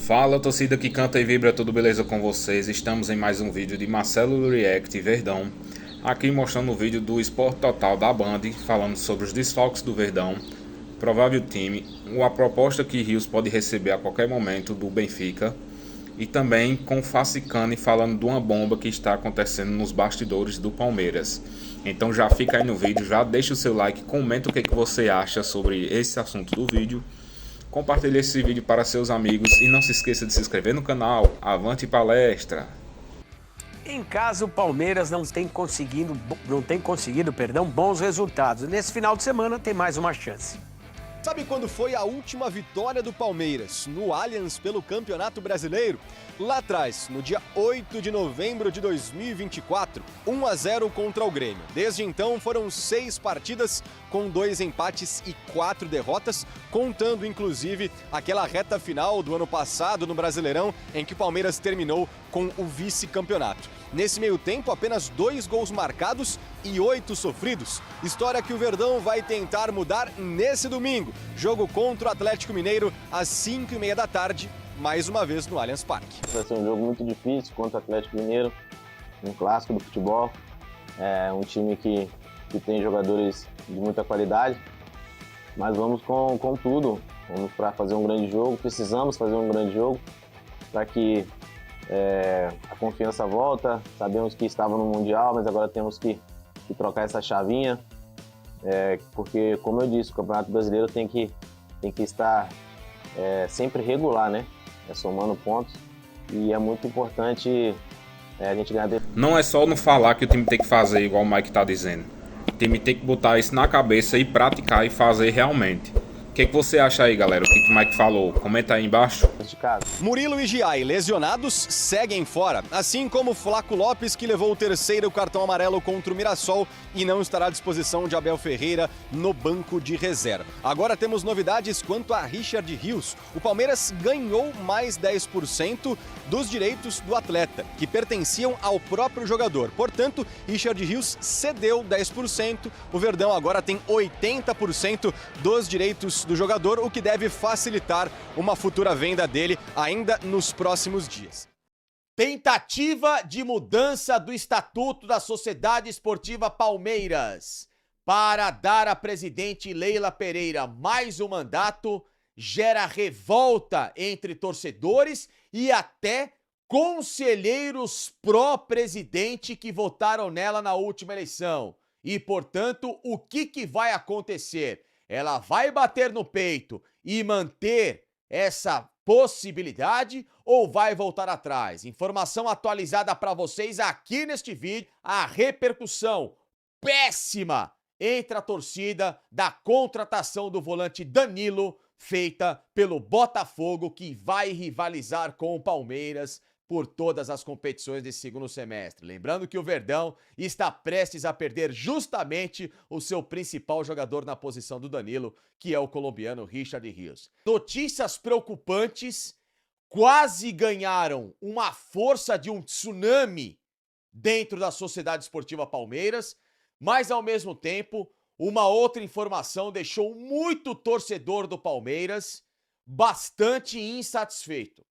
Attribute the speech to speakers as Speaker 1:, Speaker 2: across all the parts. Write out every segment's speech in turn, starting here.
Speaker 1: Fala, torcida que canta e vibra, tudo beleza com vocês? Estamos em mais um vídeo de Marcelo React Verdão, aqui mostrando o vídeo do Esporte Total da Band, falando sobre os desfalques do Verdão, provável time, a proposta que Rios pode receber a qualquer momento do Benfica, e também com o Facicani falando de uma bomba que está acontecendo nos bastidores do Palmeiras. Então já fica aí no vídeo, já deixa o seu like, comenta o que você acha sobre esse assunto do vídeo. Compartilhe esse vídeo para seus amigos e não se esqueça de se inscrever no canal. Avante palestra!
Speaker 2: Em casa, o Palmeiras não tem conseguido, bons resultados. Nesse final de semana tem mais uma chance.
Speaker 3: Sabe quando foi a última vitória do Palmeiras no Allianz pelo Campeonato Brasileiro? Lá atrás, no dia 8 de novembro de 2024, 1-0 contra o Grêmio. Desde então foram 6 partidas com 2 empates e 4 derrotas, contando inclusive aquela reta final do ano passado no Brasileirão, em que o Palmeiras terminou com o vice-campeonato. Nesse meio tempo, apenas 2 gols marcados e 8 sofridos. História que o Verdão vai tentar mudar nesse domingo. Jogo contra o Atlético Mineiro às 5h30 da tarde, mais uma vez no Allianz Parque.
Speaker 4: Vai ser um jogo muito difícil contra o Atlético Mineiro, um clássico do futebol. É um time que tem jogadores de muita qualidade, mas vamos com tudo. Vamos para fazer um grande jogo, precisamos fazer um grande jogo para que a confiança volta. Sabemos que estava no Mundial, mas agora temos que trocar essa chavinha, porque, como eu disse, o Campeonato Brasileiro tem que estar sempre regular, né? Somando pontos, e é muito importante a gente ganhar.
Speaker 1: Não é só não falar que o time tem que fazer igual o Mike tá dizendo. O time tem que botar isso na cabeça e praticar e fazer realmente. O que você acha aí, galera? O que o Mike falou? Comenta aí embaixo.
Speaker 3: Murilo e Giai, lesionados, seguem fora. Assim como Flaco Lopes, que levou o 3º cartão amarelo contra o Mirassol e não estará à disposição de Abel Ferreira no banco de reserva. Agora temos novidades quanto a Richard Rios. O Palmeiras ganhou mais 10% dos direitos do atleta, que pertenciam ao próprio jogador. Portanto, Richard Rios cedeu 10%. O Verdão agora tem 80% dos direitos do jogador, o que deve facilitar uma futura venda dele ainda nos próximos dias.
Speaker 5: Tentativa de mudança do Estatuto da Sociedade Esportiva Palmeiras para dar à presidente Leila Pereira mais um mandato gera revolta entre torcedores e até conselheiros pró-presidente que votaram nela na última eleição. E, portanto, o que vai acontecer? Ela vai bater no peito e manter essa possibilidade ou vai voltar atrás? Informação atualizada para vocês aqui neste vídeo. A repercussão péssima entre a torcida da contratação do volante Danilo, feita pelo Botafogo, que vai rivalizar com o Palmeiras por todas as competições desse segundo semestre. Lembrando que o Verdão está prestes a perder justamente o seu principal jogador na posição do Danilo, que é o colombiano Richard Rios. Notícias preocupantes quase ganharam uma força de um tsunami dentro da Sociedade Esportiva Palmeiras, mas ao mesmo tempo, uma outra informação deixou muito torcedor do Palmeiras bastante insatisfeito.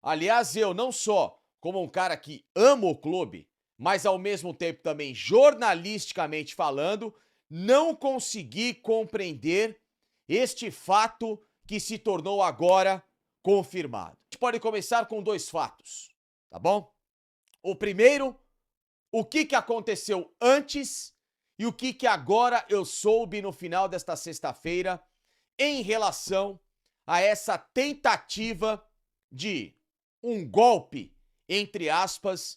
Speaker 5: Aliás, eu não só como um cara que ama o clube, mas ao mesmo tempo também jornalisticamente falando, não consegui compreender este fato que se tornou agora confirmado. A gente pode começar com 2 fatos, tá bom? O primeiro, o que aconteceu antes e o que agora eu soube no final desta sexta-feira em relação a essa tentativa de um golpe, entre aspas,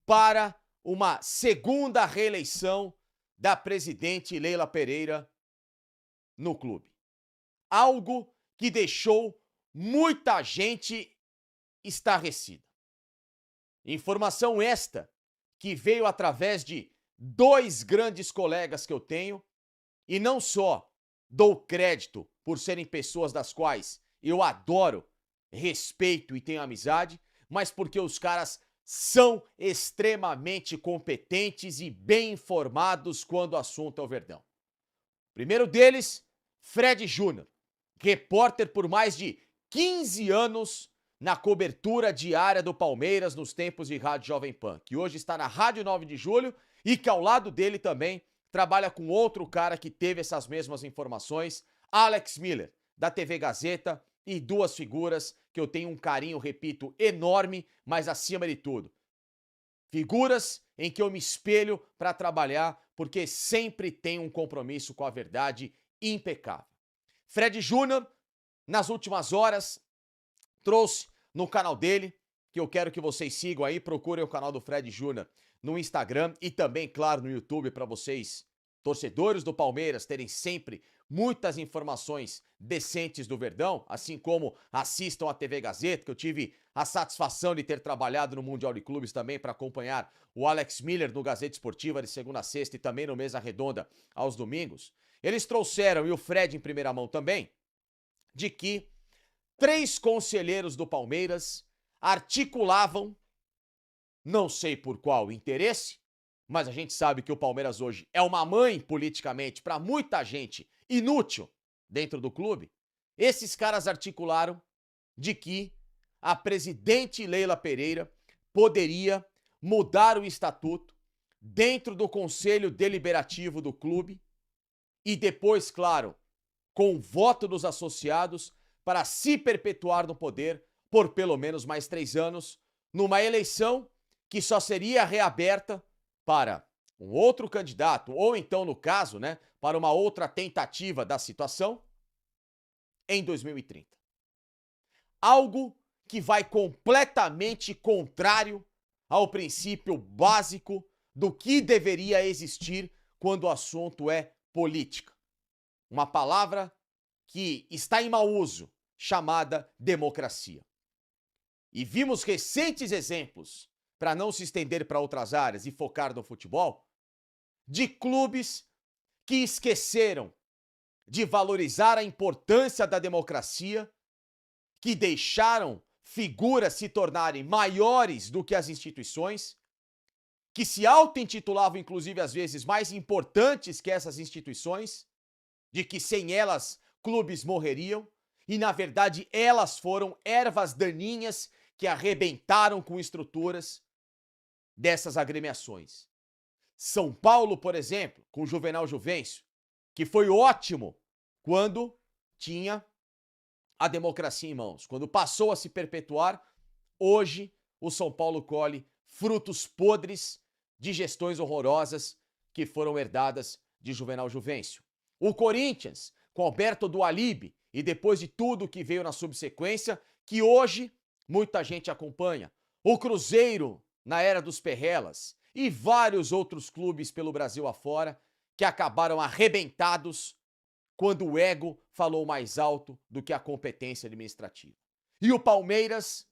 Speaker 5: para uma segunda reeleição da presidente Leila Pereira no clube. Algo que deixou muita gente estarrecida. Informação esta que veio através de 2 grandes colegas que eu tenho, e não só dou crédito por serem pessoas das quais eu adoro, respeito e tenho amizade, mas porque os caras são extremamente competentes e bem informados quando o assunto é o Verdão. Primeiro deles, Fred Júnior, repórter por mais de 15 anos na cobertura diária do Palmeiras nos tempos de Rádio Jovem Pan, que hoje está na Rádio 9 de Julho e que ao lado dele também trabalha com outro cara que teve essas mesmas informações, Alex Miller, da TV Gazeta, e duas figuras que eu tenho um carinho, repito, enorme, mas acima de tudo, figuras em que eu me espelho para trabalhar, porque sempre tem um compromisso com a verdade impecável. Fred Júnior, nas últimas horas, trouxe no canal dele, que eu quero que vocês sigam aí, procurem o canal do Fred Júnior no Instagram e também, claro, no YouTube, para vocês, torcedores do Palmeiras, terem sempre muitas informações decentes do Verdão, assim como assistam a TV Gazeta, que eu tive a satisfação de ter trabalhado no Mundial de Clubes também para acompanhar o Alex Miller no Gazeta Esportiva de segunda a sexta e também no Mesa Redonda aos domingos. Eles trouxeram, e o Fred em primeira mão também, de que 3 conselheiros do Palmeiras articulavam, não sei por qual interesse, mas a gente sabe que o Palmeiras hoje é uma mãe politicamente para muita gente inútil dentro do clube. Esses caras articularam de que a presidente Leila Pereira poderia mudar o estatuto dentro do conselho deliberativo do clube e depois, claro, com o voto dos associados para se perpetuar no poder por pelo menos mais 3 anos, numa eleição que só seria reaberta para um outro candidato, ou então, no caso, né, para uma outra tentativa da situação, em 2030. Algo que vai completamente contrário ao princípio básico do que deveria existir quando o assunto é política. Uma palavra que está em mau uso, chamada democracia. E vimos recentes exemplos, para não se estender para outras áreas e focar no futebol, de clubes que esqueceram de valorizar a importância da democracia, que deixaram figuras se tornarem maiores do que as instituições, que se auto-intitulavam, inclusive, às vezes, mais importantes que essas instituições, de que sem elas clubes morreriam, e na verdade elas foram ervas daninhas que arrebentaram com estruturas dessas agremiações. São Paulo, por exemplo, com o Juvenal Juvencio, que foi ótimo quando tinha a democracia em mãos. Quando passou a se perpetuar, hoje o São Paulo colhe frutos podres de gestões horrorosas que foram herdadas de Juvenal Juvencio. O Corinthians, com Alberto Dualib, e depois de tudo que veio na subsequência, que hoje muita gente acompanha. O Cruzeiro, na era dos Perrelas, e vários outros clubes pelo Brasil afora, que acabaram arrebentados quando o ego falou mais alto do que a competência administrativa. E o Palmeiras,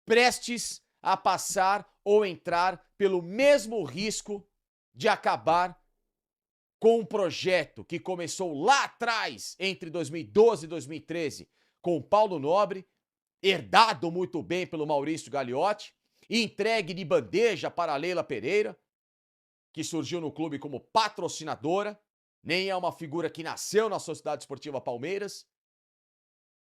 Speaker 5: prestes a passar ou entrar pelo mesmo risco de acabar com um projeto que começou lá atrás, entre 2012 e 2013, com o Paulo Nobre, herdado muito bem pelo Maurício Gagliotti, e entregue de bandeja para a Leila Pereira, que surgiu no clube como patrocinadora, nem é uma figura que nasceu na Sociedade Esportiva Palmeiras,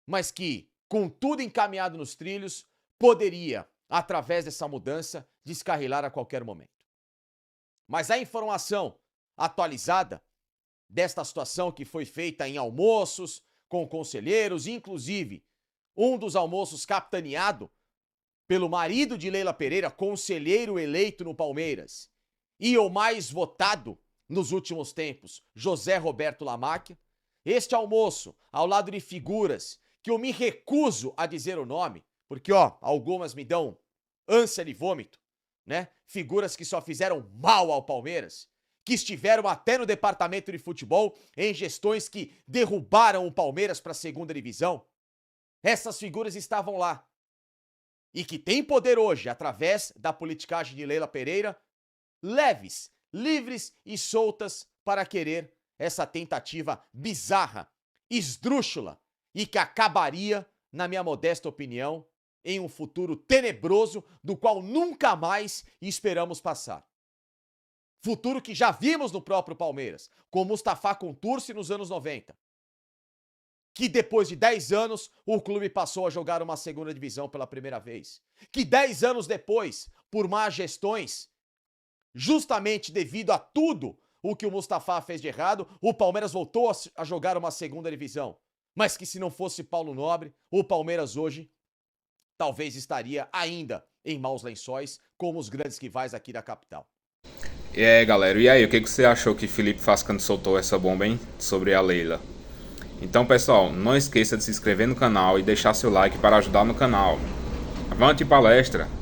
Speaker 5: mas que, com tudo encaminhado nos trilhos, poderia, através dessa mudança, descarrilar a qualquer momento. Mas a informação atualizada desta situação que foi feita em almoços com conselheiros, inclusive um dos almoços capitaneado pelo marido de Leila Pereira, conselheiro eleito no Palmeiras, e o mais votado nos últimos tempos, José Roberto Lamáquia. Este almoço, ao lado de figuras que eu me recuso a dizer o nome, porque, algumas me dão ânsia de vômito, né? Figuras que só fizeram mal ao Palmeiras, que estiveram até no departamento de futebol em gestões que derrubaram o Palmeiras para a segunda divisão. Essas figuras estavam lá. E que têm poder hoje, através da politicagem de Leila Pereira, leves, livres e soltas para querer essa tentativa bizarra, esdrúxula e que acabaria, na minha modesta opinião, em um futuro tenebroso do qual nunca mais esperamos passar. Futuro que já vimos no próprio Palmeiras, com Mustafa Contursi nos anos 90, que depois de 10 anos o clube passou a jogar uma segunda divisão pela primeira vez. Que 10 anos depois, por más gestões, justamente devido a tudo o que o Mustafa fez de errado, o Palmeiras voltou a jogar uma segunda divisão. Mas que se não fosse Paulo Nobre, o Palmeiras hoje talvez estaria ainda em maus lençóis, como os grandes rivais aqui da capital.
Speaker 1: E aí, galera, e aí, o que você achou que Felipe Fascano soltou essa bomba, hein? Sobre a Leila. Então, pessoal, não esqueça de se inscrever no canal e deixar seu like para ajudar no canal. Avante palestra!